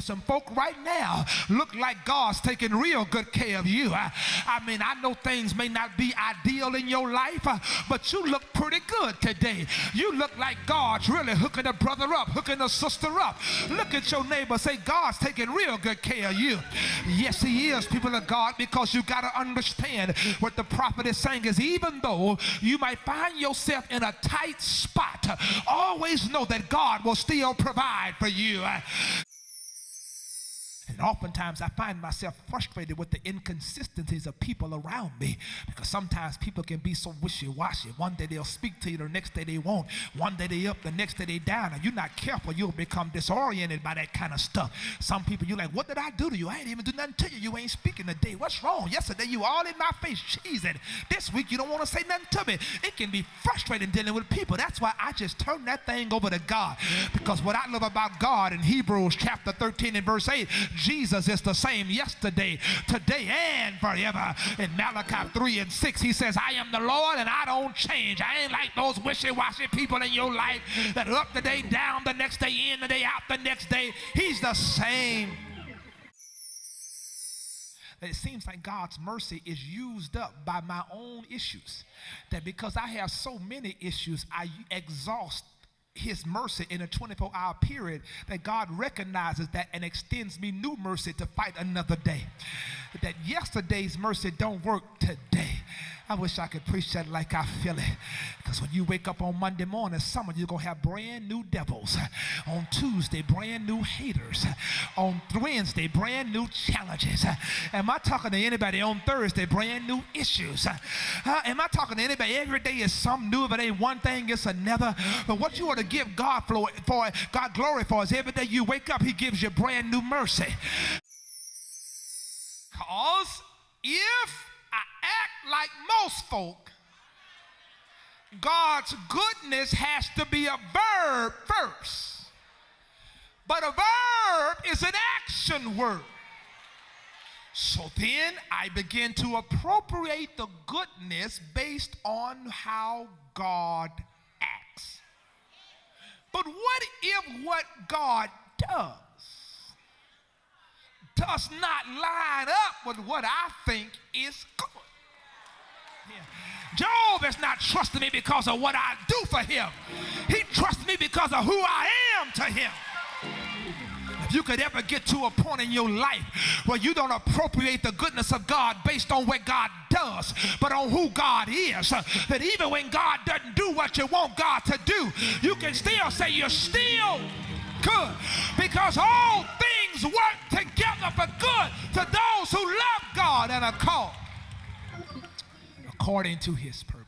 some folk right now look like God's taking real good care of you. I know things may not be ideal in your life, but you look pretty good today. You look like God's really hooking a brother up, hooking a sister up. Look at your neighbor, say, God's taking real good care of you. Yes, he is, people of God, because you got to understand what the prophet is saying is, even though you might find yourself in a tight spot, always know that God will still provide for you. And oftentimes I find myself frustrated with the inconsistencies of people around me, because sometimes people can be so wishy-washy. One day they'll speak to you, the next day they won't. One day they up, the next day they down. And you're not careful, you'll become disoriented by that kind of stuff. Some people, you're like, what did I do to you? I ain't even do nothing to you. You ain't speaking today. What's wrong? Yesterday you all in my face cheesing. This week you don't want to say nothing to me. It can be frustrating dealing with people. That's why I just turn that thing over to God, because what I love about God in Hebrews chapter 13 and verse 8, Jesus is the same yesterday, today, and forever. In Malachi 3 and 6, he says, I am the Lord and I don't change. I ain't like those wishy-washy people in your life that are up today, down the next day, in the day, out the next day. He's the same. It seems like God's mercy is used up by my own issues. That because I have so many issues, I exhaust his mercy in a 24-hour period, that God recognizes that and extends me new mercy to fight another day. That yesterday's mercy don't work today. I wish I could preach that like I feel it. Because when you wake up on Monday morning, some of you are going to have brand new devils. On Tuesday, brand new haters. On Wednesday, brand new challenges. Am I talking to anybody on Thursday? Brand new issues. Am I talking to anybody? Every day is something new. If it ain't one thing, it's another. But what you ought to give God God glory for is every day you wake up, he gives you brand new mercy. Because if I act like most folk, God's goodness has to be a verb first. But a verb is an action word. So then I begin to appropriate the goodness based on how God acts. But what if what God does not line up with what I think is good? Yeah. Job is not trusting me because of what I do for him. He trusts me because of who I am to him. If you could ever get to a point in your life where you don't appropriate the goodness of God based on what God does, but on who God is, that even when God doesn't do what you want God to do, you can still say you're still good, because all things work together for good to those who love God and are called according to his purpose.